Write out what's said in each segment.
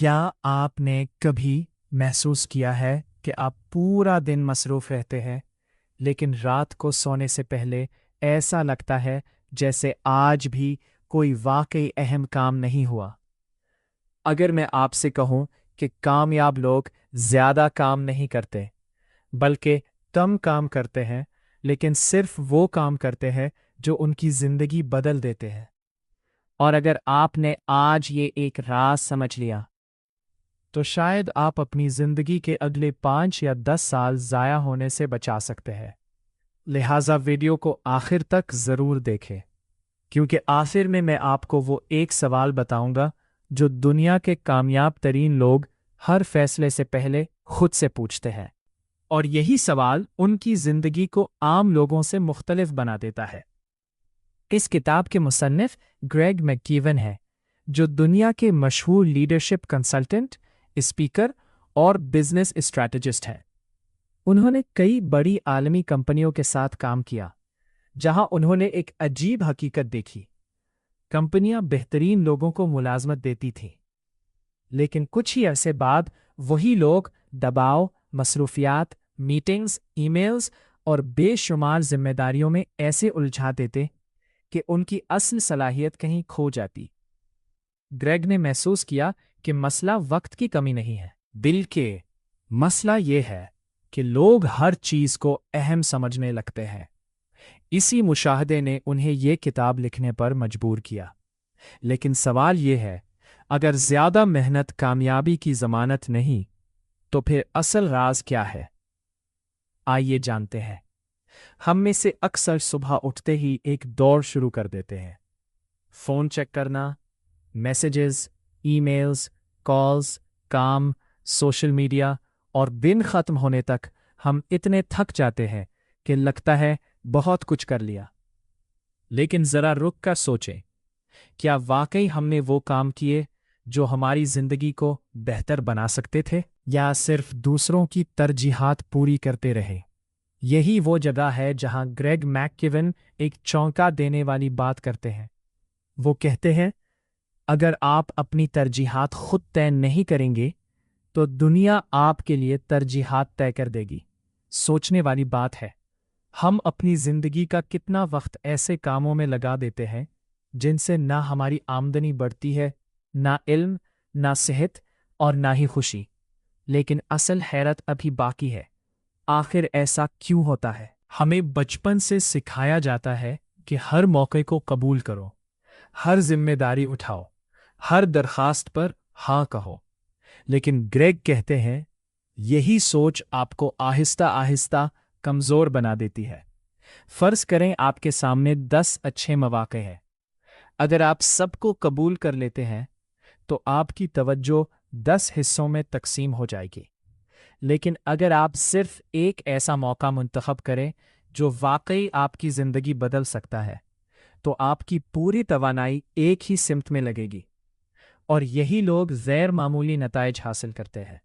क्या आपने कभी महसूस किया है कि आप पूरा दिन मसरूफ रहते हैं, लेकिन रात को सोने से पहले ऐसा लगता है जैसे आज भी कोई वाकई अहम काम नहीं हुआ? अगर मैं आपसे कहूं कि कामयाब लोग ज्यादा काम नहीं करते, बल्कि कम काम करते हैं, लेकिन सिर्फ वो काम करते हैं जो उनकी जिंदगी बदल देते हैं। और अगर आपने आज ये एक राज समझ लिया, तो शायद आप अपनी जिंदगी के अगले 5 या 10 साल जाया होने से बचा सकते हैं। लिहाजा वीडियो को आखिर तक जरूर देखें, क्योंकि आखिर में मैं आपको वो एक सवाल बताऊंगा जो दुनिया के कामयाब तरीन लोग हर फैसले से पहले खुद से पूछते हैं। और यही सवाल उनकी जिंदगी को आम लोगों से मुख्तलिफ बना देता है। इस किताब के मुसन्निफ ग्रेग मैककीवन हैं, जो दुनिया के मशहूर लीडरशिप कंसल्टेंट, स्पीकर और बिजनेस स्ट्रैटेजिस्ट हैं। उन्होंने कई बड़ी आलमी कंपनियों के साथ काम किया, जहां उन्होंने एक अजीब हकीकत देखी। कंपनियां बेहतरीन लोगों को मुलाजमत देती थीं, लेकिन कुछ ही अरसे बाद वही लोग दबाव, मसरूफियात, मीटिंग्स, ईमेल्स और बेशुमार जिम्मेदारियों में ऐसे उलझा देते कि उनकी असल सलाहियत कहीं खो जाती। ग्रेग ने महसूस किया कि मसला वक्त की कमी नहीं है, बल्कि मसला ये है कि लोग हर चीज को अहम समझने लगते हैं। इसी मुशाहदे ने उन्हें ये किताब लिखने पर मजबूर किया। लेकिन सवाल ये है, अगर ज्यादा मेहनत कामयाबी की जमानत नहीं, तो फिर असल राज क्या है? आइए जानते हैं। हम में से अक्सर सुबह उठते ही एक दौड़ शुरू कर देते हैं। फोन चेक करना, मैसेजेस, ईमेल्स, कॉल्स, काम, सोशल मीडिया, और दिन खत्म होने तक हम इतने थक जाते हैं कि लगता है बहुत कुछ कर लिया। लेकिन जरा रुक कर सोचें, क्या वाकई हमने वो काम किए जो हमारी जिंदगी को बेहतर बना सकते थे, या सिर्फ दूसरों की तरजीहात पूरी करते रहे? यही वो जगह है जहां ग्रेग मैककीवन एक चौंका देने वाली बात करते हैं। वो कहते हैं, अगर आप अपनी तरजीहात खुद तय नहीं करेंगे, तो दुनिया आपके लिए तरजीहात तय कर देगी। सोचने वाली बात है, हम अपनी जिंदगी का कितना वक्त ऐसे कामों में लगा देते हैं जिनसे ना हमारी आमदनी बढ़ती है, ना इल्म, ना सेहत और ना ही खुशी। लेकिन असल हैरत अभी बाकी है। आखिर ऐसा क्यों होता है? हमें बचपन से सिखाया जाता है कि हर मौके को कबूल करो, हर जिम्मेदारी उठाओ, हर दरखास्त पर हाँ कहो। लेकिन ग्रेग कहते हैं, यही सोच आपको आहिस्ता आहिस्ता कमजोर बना देती है। फर्ज करें आपके सामने 10 अच्छे मौके हैं। अगर आप सबको कबूल कर लेते हैं, तो आपकी तवज्जो 10 हिस्सों में तकसीम हो जाएगी। लेकिन अगर आप सिर्फ एक ऐसा मौका मुंतखब करें जो वाकई आपकी जिंदगी बदल सकता है, तो आपकी पूरी तवानाई एक ही सिमत में लगेगी। और यही लोग गैर मामूली नताइज हासिल करते हैं।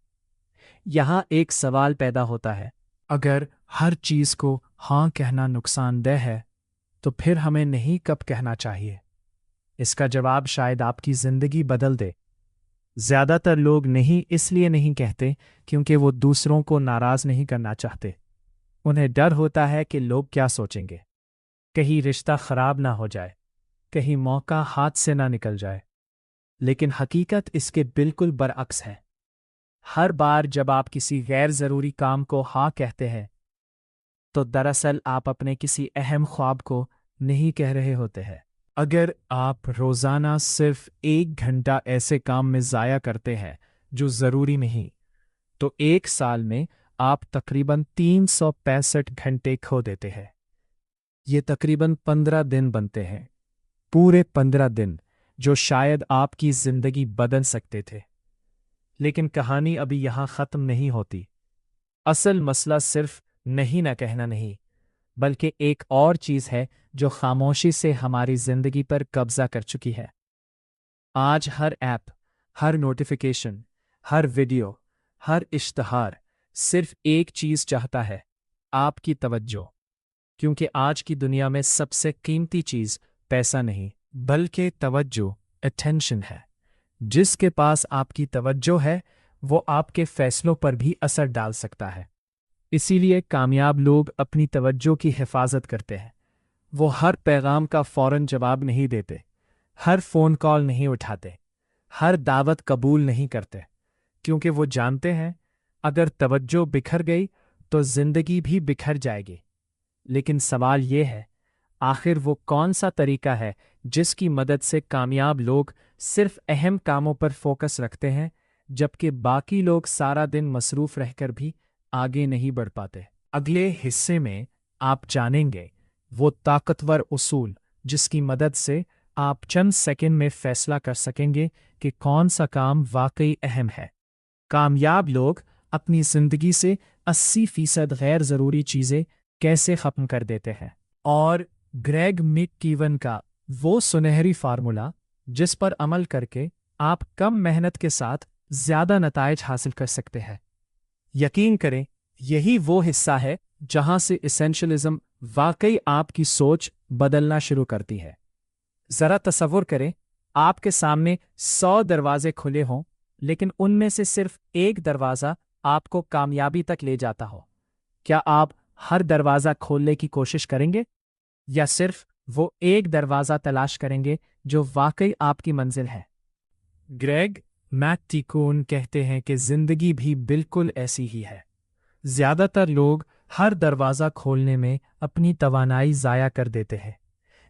यहां एक सवाल पैदा होता है, अगर हर चीज को हाँ कहना नुकसानदेह है, तो फिर हमें नहीं कब कहना चाहिए? इसका जवाब शायद आपकी जिंदगी बदल दे। ज्यादातर लोग नहीं इसलिए नहीं कहते क्योंकि वो दूसरों को नाराज नहीं करना चाहते। उन्हें डर होता है कि लोग क्या सोचेंगे, कहीं रिश्ता खराब ना हो जाए, कहीं मौका हाथ से ना निकल जाए। लेकिन हकीकत इसके बिल्कुल बरअक्स है। हर बार जब आप किसी गैर जरूरी काम को हाँ कहते हैं, तो दरअसल आप अपने किसी अहम ख्वाब को नहीं कह रहे होते हैं। अगर आप रोजाना सिर्फ 1 घंटा ऐसे काम में जाया करते हैं जो जरूरी नहीं, तो 1 साल में आप तकरीबन 365 घंटे खो देते हैं। ये तकरीबन 15 दिन बनते हैं, पूरे 15 दिन जो शायद आपकी जिंदगी बदल सकते थे। लेकिन कहानी अभी यहां खत्म नहीं होती। असल मसला सिर्फ नहीं ना कहना नहीं, बल्कि एक और चीज है जो खामोशी से हमारी जिंदगी पर कब्जा कर चुकी है। आज हर ऐप, हर नोटिफिकेशन, हर वीडियो, हर इश्तहार सिर्फ एक चीज चाहता है, आपकी तवज्जो। क्योंकि आज की दुनिया में सबसे कीमती चीज पैसा नहीं, बल्कि तवज्जो, अटेंशन है। जिसके पास आपकी तवज्जो है वो आपके फैसलों पर भी असर डाल सकता है। इसीलिए कामयाब लोग अपनी तवज्जो की हिफाजत करते हैं। वो हर पैगाम का फौरन जवाब नहीं देते, हर फ़ोन कॉल नहीं उठाते, हर दावत कबूल नहीं करते, क्योंकि वो जानते हैं अगर तवज्जो बिखर गई तो ज़िंदगी भी बिखर जाएगी। लेकिन सवाल ये है, आखिर वो कौन सा तरीका है जिसकी मदद से कामयाब लोग सिर्फ अहम कामों पर फोकस रखते हैं, जबकि बाकी लोग सारा दिन मसरूफ रहकर भी आगे नहीं बढ़ पाते? अगले हिस्से में आप जानेंगे वो ताकतवर उसूल जिसकी मदद से आप चंद सेकंड में फैसला कर सकेंगे कि कौन सा काम वाकई अहम है। कामयाब लोग अपनी जिंदगी से 80% गैर ज़रूरी चीज़ें कैसे ख़त्म कर देते हैं, और ग्रेग मैककीवन का वो सुनहरी फार्मूला जिस पर अमल करके आप कम मेहनत के साथ ज़्यादा नताइज हासिल कर सकते हैं। यकीन करें, यही वो हिस्सा है जहां से एसेंशियलिज्म वाकई आपकी सोच बदलना शुरू करती है। ज़रा तसव्वुर करें, आपके सामने 100 दरवाजे खुले हों, लेकिन उनमें से सिर्फ एक दरवाज़ा आपको कामयाबी तक ले जाता हो। क्या आप हर दरवाज़ा खोलने की कोशिश करेंगे, या सिर्फ वो एक दरवाज़ा तलाश करेंगे जो वाकई आपकी मंजिल है? ग्रेग मैककीवन कहते हैं कि ज़िंदगी भी बिल्कुल ऐसी ही है। ज़्यादातर लोग हर दरवाज़ा खोलने में अपनी तवानाई ज़ाया कर देते हैं,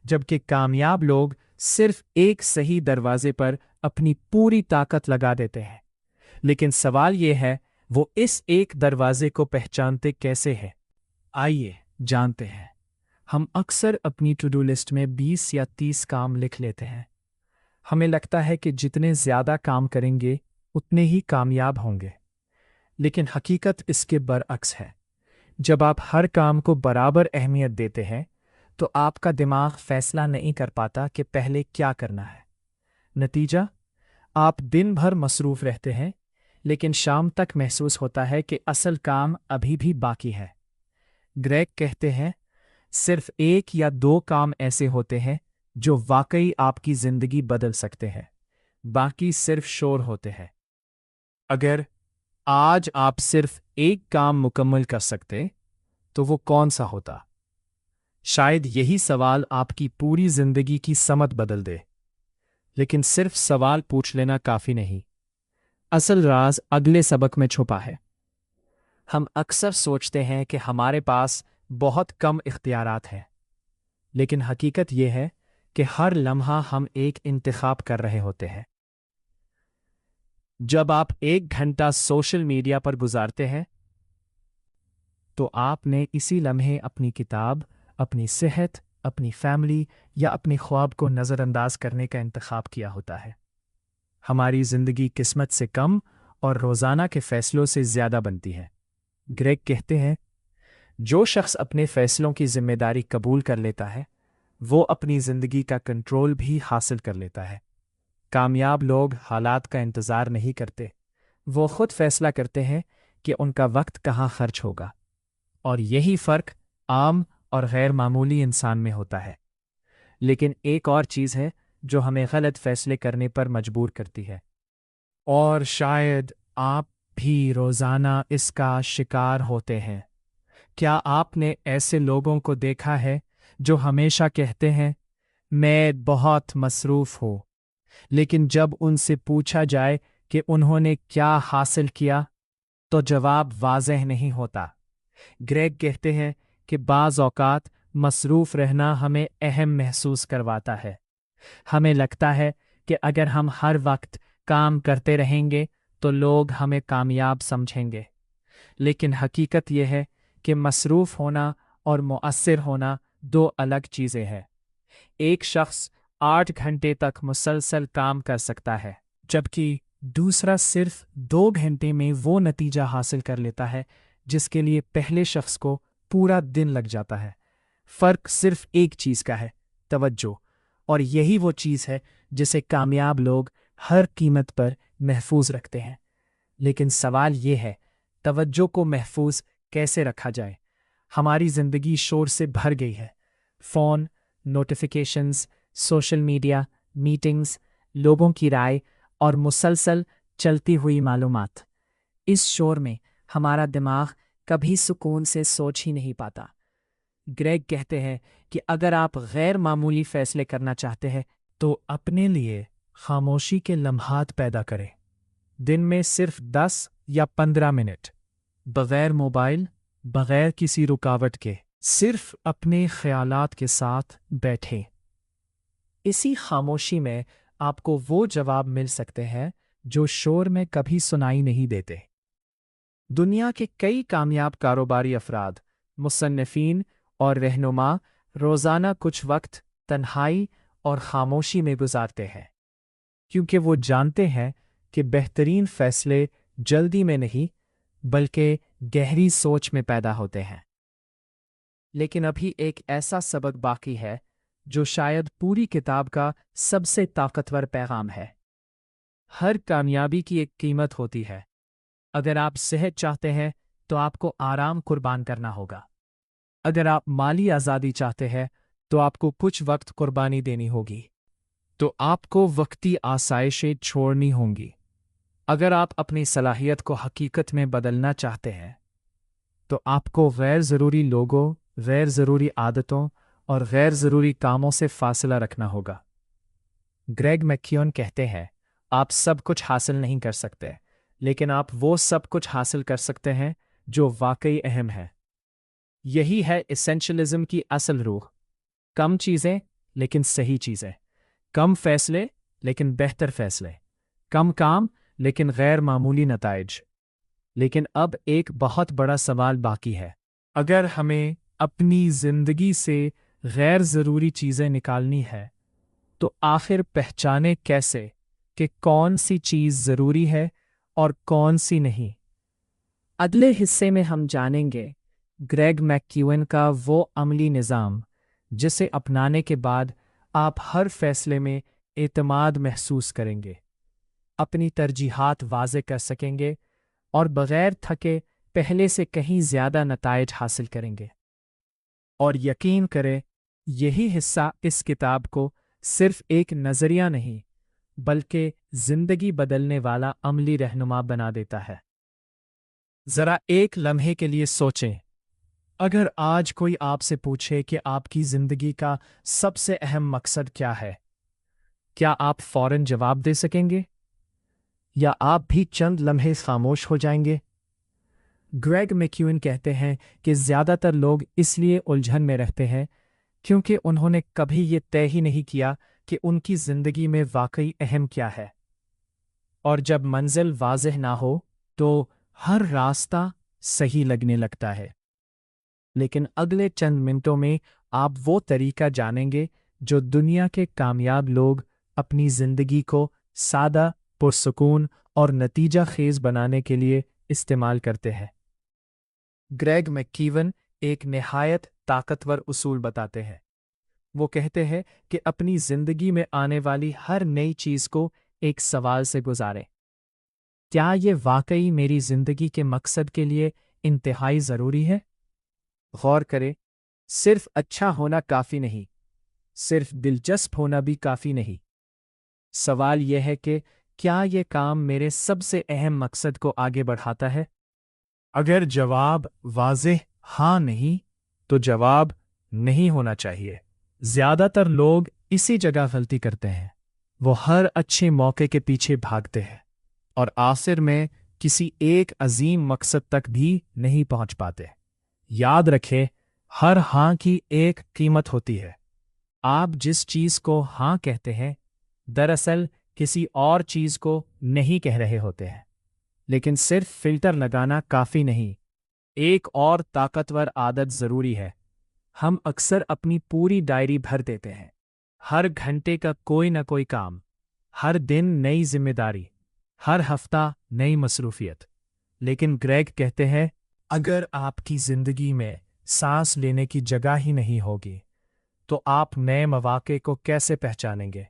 जबकि कामयाब लोग सिर्फ एक सही दरवाजे पर अपनी पूरी ताकत लगा देते हैं। लेकिन सवाल यह है, वो इस एक दरवाजे को पहचानते कैसे हैं? आइए जानते हैं। हम अक्सर अपनी टू डू लिस्ट में 20 या 30 काम लिख लेते हैं। हमें लगता है कि जितने ज़्यादा काम करेंगे उतने ही कामयाब होंगे, लेकिन हकीकत इसके बरअक्स है। जब आप हर काम को बराबर अहमियत देते हैं तो आपका दिमाग फैसला नहीं कर पाता कि पहले क्या करना है। नतीजा, आप दिन भर मसरूफ़ रहते हैं, लेकिन शाम तक महसूस होता है कि असल काम अभी भी बाकी है। ग्रेग कहते हैं, सिर्फ 1 या 2 काम ऐसे होते हैं जो वाकई आपकी ज़िंदगी बदल सकते हैं, बाकी सिर्फ शोर होते हैं। अगर आज आप सिर्फ एक काम मुकम्मल कर सकते तो वो कौन सा होता? शायद यही सवाल आपकी पूरी जिंदगी की समत बदल दे। लेकिन सिर्फ सवाल पूछ लेना काफी नहीं, असल राज अगले सबक में छुपा है। हम अक्सर सोचते हैं कि हमारे पास बहुत कम इख्तियारात हैं, लेकिन हकीकत यह है कि हर लम्हा हम एक इंतखाब कर रहे होते हैं। जब आप 1 घंटा सोशल मीडिया पर गुजारते हैं तो आपने इसी लम्हे अपनी किताब, अपनी सेहत, अपनी फैमिली या अपने ख्वाब को नज़रअंदाज करने का इंतखाब किया होता है। हमारी ज़िंदगी किस्मत से कम और रोज़ाना के फ़ैसलों से ज़्यादा बनती है। ग्रेग कहते हैं, जो शख्स अपने फ़ैसलों की जिम्मेदारी कबूल कर लेता है वो अपनी ज़िंदगी का कंट्रोल भी हासिल कर लेता है। कामयाब लोग हालात का इंतज़ार नहीं करते, वो खुद फैसला करते हैं कि उनका वक्त कहाँ खर्च होगा। और यही फ़र्क आम और गैर मामूली इंसान में होता है। लेकिन एक और चीज़ है जो हमें गलत फैसले करने पर मजबूर करती है, और शायद आप भी रोज़ाना इसका शिकार होते हैं। क्या आपने ऐसे लोगों को देखा है जो हमेशा कहते हैं, मैं बहुत मसरूफ़ हूँ, लेकिन जब उनसे पूछा जाए कि उन्होंने क्या हासिल किया तो जवाब वाज़ेह नहीं होता? ग्रेग कहते हैं कि बाज़ औक़ात मसरूफ़ रहना हमें अहम महसूस करवाता है। हमें लगता है कि अगर हम हर वक्त काम करते रहेंगे तो लोग हमें कामयाब समझेंगे। लेकिन हकीकत यह है कि मसरूफ़ होना और मुअस्सिर होना 2 अलग चीज़ें हैं। एक शख्स 8 घंटे तक मुसलसल काम कर सकता है, जबकि दूसरा सिर्फ 2 घंटे में वो नतीजा हासिल कर लेता है जिसके लिए पहले शख्स को पूरा दिन लग जाता है। फ़र्क सिर्फ एक चीज़ का है, तवज्जो। और यही वो चीज़ है जिसे कामयाब लोग हर कीमत पर महफूज रखते हैं। लेकिन सवाल ये है, तवज्जो को महफूज कैसे रखा जाए? हमारी ज़िंदगी शोर से भर गई है। Phone, notifications, social media, meetings, लोगों की राय, और मुसलसल चलती हुई मालूमात। इस शोर में हमारा दिमाग कभी सुकून से सोच ही नहीं पाता। ग्रेग कहते हैं कि अगर आप गैर मामूली फैसले करना चाहते हैं तो अपने लिए खामोशी के लम्हात पैदा करें। दिन में सिर्फ 10 या 15 मिनट, बगैर मोबाइल, बगैर किसी रुकावट के, सिर्फ अपने ख्यालात के साथ बैठें। इसी खामोशी में आपको वो जवाब मिल सकते हैं जो शोर में कभी सुनाई नहीं देते। दुनिया के कई कामयाब कारोबारी अफराद, मुसन्निफीन और रहनुमा रोज़ाना कुछ वक्त तन्हाई और खामोशी में गुजारते हैं, क्योंकि वो जानते हैं कि बेहतरीन फैसले जल्दी में नहीं बल्कि गहरी सोच में पैदा होते हैं। लेकिन अभी एक ऐसा सबक बाकी है जो शायद पूरी किताब का सबसे ताकतवर पैगाम है। हर कामयाबी की एक कीमत होती है। अगर आप सेहत चाहते हैं तो आपको आराम कुर्बान करना होगा। अगर आप माली आज़ादी चाहते हैं तो आपको कुछ वक्त कुर्बानी देनी होगी। तो आपको वक्ती आसाइशें छोड़नी होंगी। अगर आप अपनी सलाहियत को हकीकत में बदलना चाहते हैं तो आपको गैर ज़रूरी लोगों, गैर ज़रूरी आदतों और गैर ज़रूरी कामों से फासला रखना होगा। ग्रेग मैक्यून कहते हैं, आप सब कुछ हासिल नहीं कर सकते, लेकिन आप वो सब कुछ हासिल कर सकते हैं जो वाकई अहम है। यही है एसेंशियलिज्म की असल रूह। कम चीज़ें लेकिन सही चीज़ें, कम फैसले लेकिन बेहतर फैसले, कम काम लेकिन गैर मामूली नताइज। लेकिन अब एक बहुत बड़ा सवाल बाकी है। अगर हमें अपनी जिंदगी से गैर ज़रूरी चीज़ें निकालनी है तो आखिर पहचाने कैसे कि कौन सी चीज़ ज़रूरी है और कौन सी नहीं? अगले हिस्से में हम जानेंगे ग्रेग मैक्यून का वो अमली निज़ाम जिसे अपनाने के बाद आप हर फैसले में एतमाद महसूस करेंगे, अपनी तरजीहात वाज़े कर सकेंगे और बग़ैर थके पहले से कहीं ज़्यादा नताइज हासिल करेंगे। और यकीन करें, यही हिस्सा इस किताब को सिर्फ एक नज़रिया नहीं बल्कि ज़िंदगी बदलने वाला अमली रहनुमा बना देता है। ज़रा एक लम्हे के लिए सोचें, अगर आज कोई आपसे पूछे कि आपकी ज़िंदगी का सबसे अहम मकसद क्या है, क्या आप फ़ौरन जवाब दे सकेंगे या आप भी चंद लम्हे खामोश हो जाएंगे? ग्रेग मैक्यून कहते हैं कि ज़्यादातर लोग इसलिए उलझन में रहते हैं क्योंकि उन्होंने कभी ये तय ही नहीं किया कि उनकी ज़िंदगी में वाकई अहम क्या है। और जब मंजिल वाज़ेह ना हो तो हर रास्ता सही लगने लगता है। लेकिन अगले चंद मिनटों में आप वो तरीका जानेंगे जो दुनिया के कामयाब लोग अपनी ज़िंदगी को सादा, पुरसुकून और नतीजा खेज बनाने के लिए इस्तेमाल करते हैं। ग्रेग मैक्यून एक निहायत ताकतवर उसूल बताते हैं। वो कहते हैं कि अपनी ज़िंदगी में आने वाली हर नई चीज़ को एक सवाल से गुजारें। क्या ये वाकई मेरी ज़िंदगी के मकसद के लिए इंतहाई ज़रूरी है? गौर करें, सिर्फ अच्छा होना काफ़ी नहीं, सिर्फ दिलचस्प होना भी काफ़ी नहीं। सवाल यह है कि क्या ये काम मेरे सबसे अहम मकसद को आगे बढ़ाता है? अगर जवाब वाज़ेह हाँ नहीं, तो जवाब नहीं होना चाहिए। ज़्यादातर लोग इसी जगह गलती करते हैं। वो हर अच्छे मौके के पीछे भागते हैं और आखिर में किसी एक अजीम मकसद तक भी नहीं पहुंच पाते। याद रखें, हर हाँ की एक कीमत होती है। आप जिस चीज़ को हाँ कहते हैं, दरअसल किसी और चीज़ को नहीं कह रहे होते हैं। लेकिन सिर्फ फिल्टर लगाना काफ़ी नहीं, एक और ताकतवर आदत ज़रूरी है। हम अक्सर अपनी पूरी डायरी भर देते हैं, हर घंटे का कोई ना कोई काम, हर दिन नई जिम्मेदारी, हर हफ्ता नई मसरूफियत। लेकिन ग्रेग कहते हैं, अगर आपकी ज़िंदगी में सांस लेने की जगह ही नहीं होगी तो आप नए मौके को कैसे पहचानेंगे?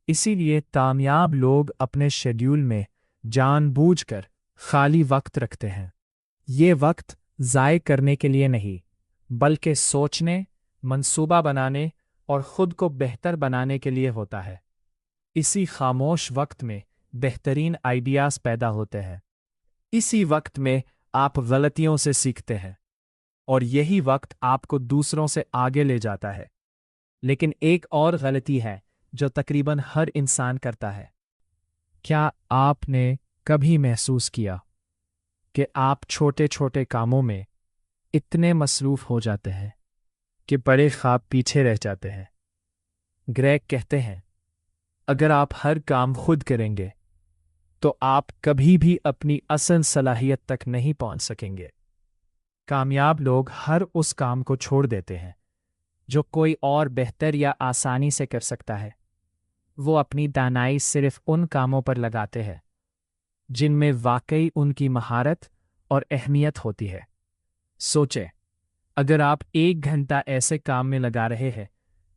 इसीलिए कामयाब लोग अपने शेड्यूल में जानबूझकर खाली वक्त रखते हैं। ये वक्त ज़ाय करने के लिए नहीं, बल्कि सोचने, मंसूबा बनाने और खुद को बेहतर बनाने के लिए होता है। इसी खामोश वक्त में बेहतरीन आइडियाज पैदा होते हैं। इसी वक्त में आप गलतियों से सीखते हैं और यही वक्त आपको दूसरों से आगे ले जाता है। लेकिन एक और गलती है जो तकरीबन हर इंसान करता है। क्या आपने कभी महसूस किया कि आप छोटे छोटे कामों में इतने मसरूफ हो जाते हैं कि बड़े ख्वाब पीछे रह जाते हैं? ग्रेग कहते हैं, अगर आप हर काम खुद करेंगे तो आप कभी भी अपनी असल सलाहियत तक नहीं पहुंच सकेंगे। कामयाब लोग हर उस काम को छोड़ देते हैं जो कोई और बेहतर या आसानी से कर सकता है। वो अपनी दानाई सिर्फ उन कामों पर लगाते हैं जिनमें वाकई उनकी महारत और अहमियत होती है। सोचें, अगर आप 1 घंटा ऐसे काम में लगा रहे हैं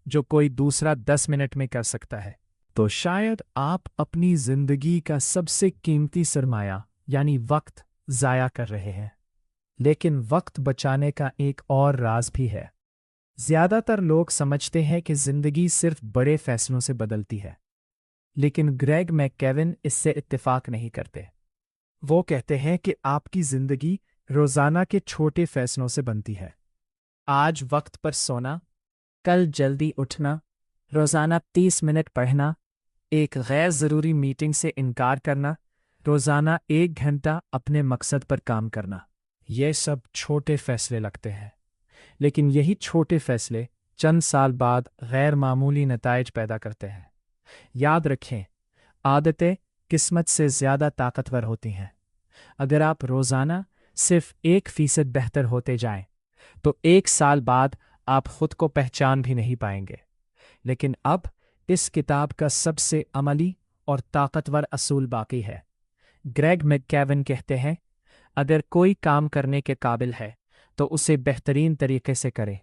जो कोई दूसरा 10 मिनट में कर सकता है, तो शायद आप अपनी जिंदगी का सबसे कीमती सरमाया यानी वक्त ज़ाया कर रहे हैं। लेकिन वक्त बचाने का एक और राज भी है। ज्यादातर लोग समझते हैं कि जिंदगी सिर्फ बड़े फैसलों से बदलती है, लेकिन ग्रेग मैककेविन इससे इत्तेफाक नहीं करते। वो कहते हैं कि आपकी जिंदगी रोजाना के छोटे फैसलों से बनती है। आज वक्त पर सोना, कल जल्दी उठना, रोजाना 30 मिनट पढ़ना, एक गैर ज़रूरी मीटिंग से इनकार करना, रोजाना 1 घंटा अपने मकसद पर काम करना। ये सब छोटे फैसले लगते हैं, लेकिन यही छोटे फैसले चंद साल बाद गैर मामूली नताइज पैदा करते हैं। याद रखें, आदतें किस्मत से ज़्यादा ताकतवर होती हैं। अगर आप रोज़ाना सिर्फ 1% बेहतर होते जाएं, तो 1 साल बाद आप खुद को पहचान भी नहीं पाएंगे। लेकिन अब इस किताब का सबसे अमली और ताकतवर असूल बाकी है। ग्रेग मैककेविन कहते हैं, अगर कोई काम करने के काबिल है तो उसे बेहतरीन तरीके से करें।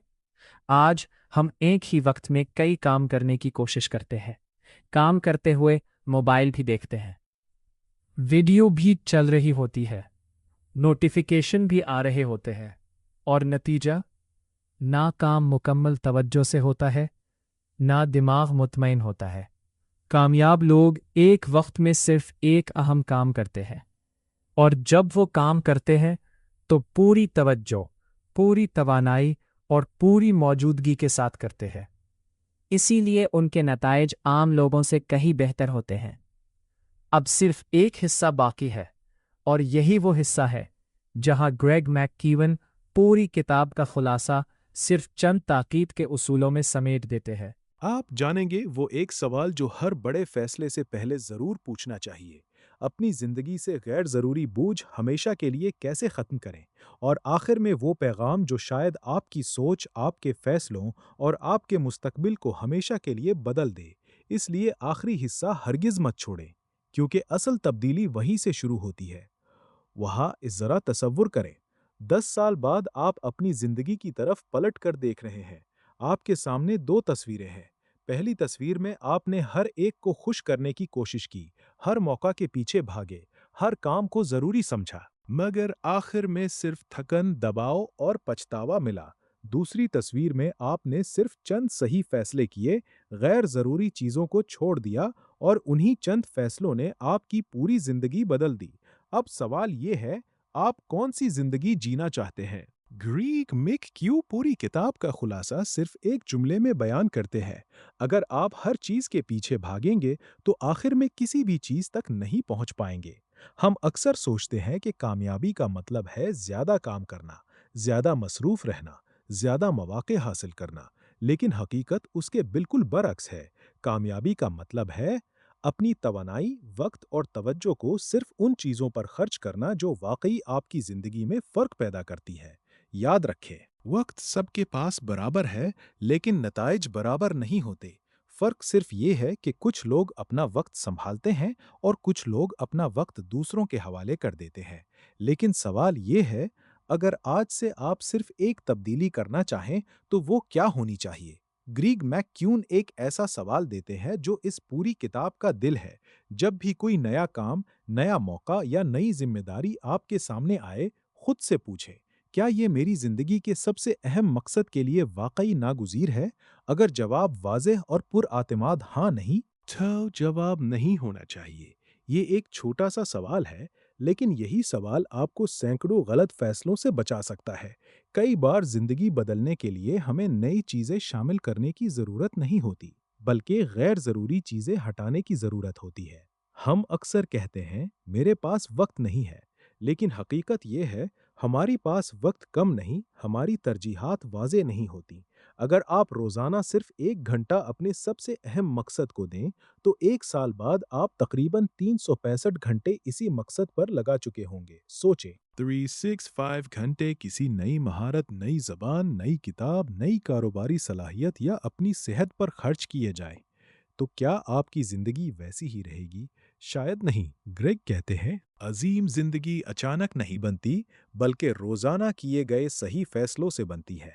आज हम एक ही वक्त में कई काम करने की कोशिश करते हैं। काम करते हुए मोबाइल भी देखते हैं, वीडियो भी चल रही होती है, नोटिफिकेशन भी आ रहे होते हैं, और नतीजा, ना काम मुकम्मल तवज्जो से होता है, ना दिमाग मुतमईन होता है। कामयाब लोग एक वक्त में सिर्फ एक अहम काम करते हैं, और जब वो काम करते हैं तो पूरी तवज्जो, पूरी तवानाई और पूरी मौजूदगी के साथ करते हैं। इसीलिए उनके नताइज आम लोगों से कहीं बेहतर होते हैं। अब सिर्फ एक हिस्सा बाकी है, और यही वो हिस्सा है जहां ग्रेग मैककेविन पूरी किताब का खुलासा सिर्फ चंद ताकीद के उसूलों में समेट देते हैं। आप जानेंगे वो एक सवाल जो हर बड़े फैसले से पहले जरूर पूछना चाहिए। अपनी जिंदगी से गैर जरूरी बोझ हमेशा के लिए कैसे खत्म करें? और आखिर में वो पैगाम जो शायद आपकी सोच, आपके फैसलों और आपके मुस्तकबिल को हमेशा के लिए बदल दे। इसलिए आखिरी हिस्सा हरगिज मत छोड़ें, क्योंकि असल तब्दीली वहीं से शुरू होती है। वहाँ इस जरा तसव्वुर करें, 10 साल बाद आप अपनी जिंदगी की तरफ पलट कर देख रहे हैं। आपके सामने 2 तस्वीरें हैं। पहली तस्वीर में आपने हर एक को खुश करने की कोशिश की, हर मौका के पीछे भागे, हर काम को जरूरी समझा, मगर आखिर में सिर्फ थकन, दबाव और पछतावा मिला। दूसरी तस्वीर में आपने सिर्फ चंद सही फैसले किए, गैर जरूरी चीजों को छोड़ दिया, और उन्हीं चंद फैसलों ने आपकी पूरी जिंदगी बदल दी। अब सवाल ये है, आप कौन सी जिंदगी जीना चाहते हैं? ग्रीक मैककेविन पूरी किताब का खुलासा सिर्फ एक जुमले में बयान करते हैं। अगर आप हर चीज के पीछे भागेंगे तो आखिर में किसी भी चीज तक नहीं पहुंच पाएंगे। हम अक्सर सोचते हैं कि कामयाबी का मतलब है ज्यादा काम करना, ज्यादा मसरूफ रहना, ज्यादा मौके हासिल करना, लेकिन हकीकत उसके बिल्कुल बरअक्स है। कामयाबी का मतलब है अपनी तवानाई, वक्त और तवज्जो को सिर्फ उन चीजों पर खर्च करना जो वाकई आपकी जिंदगी में फर्क पैदा करती है। याद रखें, वक्त सबके पास बराबर है, लेकिन नताइज बराबर नहीं होते। फर्क सिर्फ ये है कि कुछ लोग अपना वक्त संभालते हैं और कुछ लोग अपना वक्त दूसरों के हवाले कर देते हैं। लेकिन सवाल ये है, अगर आज से आप सिर्फ एक तब्दीली करना चाहें तो वो क्या होनी चाहिए? ग्रीग मैककेविन एक ऐसा सवाल देते हैं जो इस पूरी किताब का दिल है। जब भी कोई नया काम, नया मौका या नई जिम्मेदारी आपके सामने आए, खुद से पूछें, क्या ये मेरी जिंदगी के सबसे अहम मकसद के लिए वाकई नागुज़ीर है? अगर जवाब वाज़ेह और पुरआतिमाद हाँ नहीं, तो जवाब नहीं होना चाहिए। یہ ایک چھوٹا سا سوال ہے، لیکن یہی سوال آپ کو سینکڑوں غلط فیصلوں سے بچا سکتا ہے۔ کئی بار زندگی بدلنے کے لیے ہمیں نئی چیزیں شامل کرنے کی ضرورت نہیں ہوتی، بلکہ غیر ضروری چیزیں ہٹانے کی ضرورت ہوتی ہے۔ ہم اکثر کہتے ہیں، میرے پاس وقت نہیں ہے، لیکن حقیقت یہ ہے، ہماری پاس وقت کم نہیں، ہماری ترجیحات واضح نہیں ہوتی۔ اگر آپ روزانہ صرف 1 گھنٹہ اپنے سب سے اہم مقصد کو دیں، تو 1 سال بعد آپ تقریباً 365 گھنٹے اسی مقصد پر لگا چکے ہوں گے۔ سوچیں، 365 گھنٹے کسی نئی مہارت، نئی زبان، نئی کتاب، نئی کاروباری صلاحیت یا اپنی صحت پر خرچ کیے جائیں، تو کیا آپ کی زندگی ویسی ہی رہے گی؟ شاید نہیں۔ گریگ کہتے ہیں، عظیم زندگی اچانک نہیں بنتی، بلکہ روزانہ کیے گئے صحیح فیصلوں سے بنتی ہے۔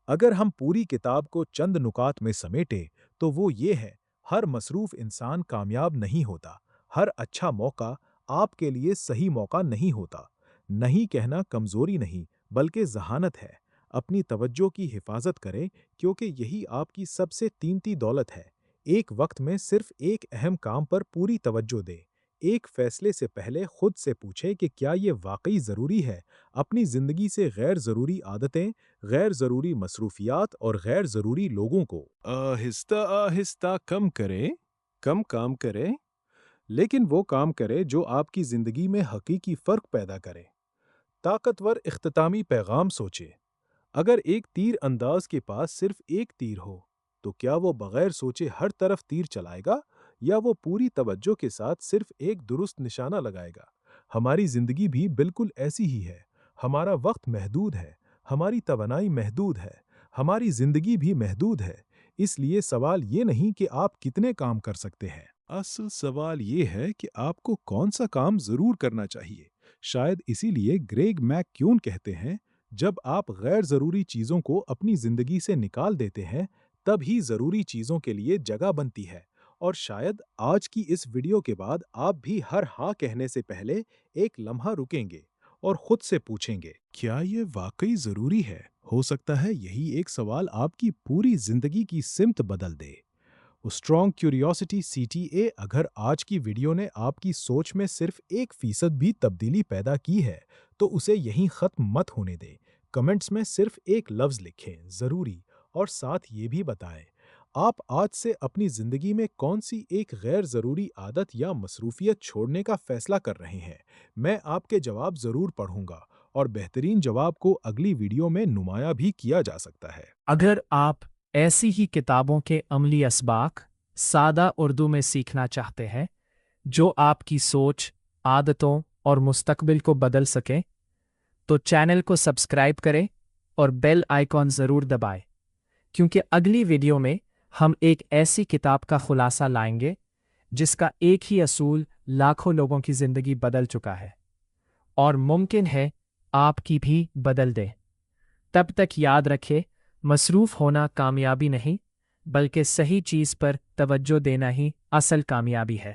اگر ہم پوری کتاب کو چند نکات میں سمیٹیں تو وہ یہ ہے: ہر مصروف انسان کامیاب نہیں ہوتا، ہر اچھا موقع آپ کے لیے صحیح موقع نہیں ہوتا۔ نہیں کہنا کمزوری نہیں، بلکہ ذہانت ہے۔ اپنی توجہ کی حفاظت کریں، کیونکہ یہی آپ کی سب سے قیمتی دولت ہے۔ ایک وقت میں صرف ایک اہم کام پر پوری توجہ دیں۔ ایک فیصلے سے پہلے خود سے پوچھیں کہ کیا یہ واقعی ضروری ہے۔ اپنی زندگی سے غیر ضروری عادتیں، غیر ضروری مصروفیات اور غیر ضروری لوگوں کو آہستہ آہستہ کم کام کریں، لیکن وہ کام کریں جو آپ کی زندگی میں حقیقی فرق پیدا کریں۔ طاقتور اختتامی پیغام سوچیں۔ اگر ایک تیر انداز کے پاس صرف ایک تیر ہو، تو کیا وہ بغیر سوچے ہر طرف تیر چلائے گا، یا وہ پوری توجہ کے ساتھ صرف ایک درست نشانہ لگائے گا؟ ہماری زندگی بھی بالکل ایسی ہی ہے۔ ہمارا وقت محدود ہے، ہماری توانائی محدود ہے، ہماری زندگی بھی محدود ہے۔ اس لیے سوال یہ نہیں کہ آپ کتنے کام کر سکتے ہیں، اصل سوال یہ ہے کہ آپ کو کون سا کام ضرور کرنا چاہیے۔ شاید اسی لیے گریگ میک کیون کہتے ہیں، جب آپ غیر ضروری چیزوں کو اپنی زندگی سے نکال دیتے ہیں، تب ہی ضروری چیزوں کے لیے جگہ بنتی ہے۔ اور شاید آج کی اس ویڈیو کے بعد آپ بھی ہر ہاں کہنے سے پہلے ایک لمحہ رکیں گے اور خود سے پوچھیں گے، کیا یہ واقعی ضروری ہے؟ ہو سکتا ہے یہی ایک سوال آپ کی پوری زندگی کی سمت بدل دے۔ اسٹرانگ کیوریوسٹی CTA، اگر آج کی ویڈیو نے آپ کی سوچ میں صرف 1% بھی تبدیلی پیدا کی ہے، تو اسے یہیں ختم مت ہونے دیں۔ کمنٹس میں صرف ایک لفظ لکھیں، ضروری، اور ساتھ یہ بھی بتائیں، آپ آج سے اپنی زندگی میں کون سی ایک غیر ضروری عادت یا مصروفیت چھوڑنے کا فیصلہ کر رہے ہیں۔ میں آپ کے جواب ضرور پڑھوں گا، اور بہترین جواب کو اگلی ویڈیو میں نمایاں بھی کیا جا سکتا ہے۔ اگر آپ ایسی ہی کتابوں کے عملی اسباق سادہ اردو میں سیکھنا چاہتے ہیں جو آپ کی سوچ، عادتوں اور مستقبل کو بدل سکیں، تو چینل کو سبسکرائب کریں اور بیل آئیکن ضرور دبائیں، کیونکہ اگلی ویڈیو میں ہم ایک ایسی کتاب کا خلاصہ لائیں گے جس کا ایک ہی اصول لاکھوں لوگوں کی زندگی بدل چکا ہے، اور ممکن ہے آپ کی بھی بدل دے۔ تب تک یاد رکھے، مصروف ہونا کامیابی نہیں، بلکہ صحیح چیز پر توجہ دینا ہی اصل کامیابی ہے۔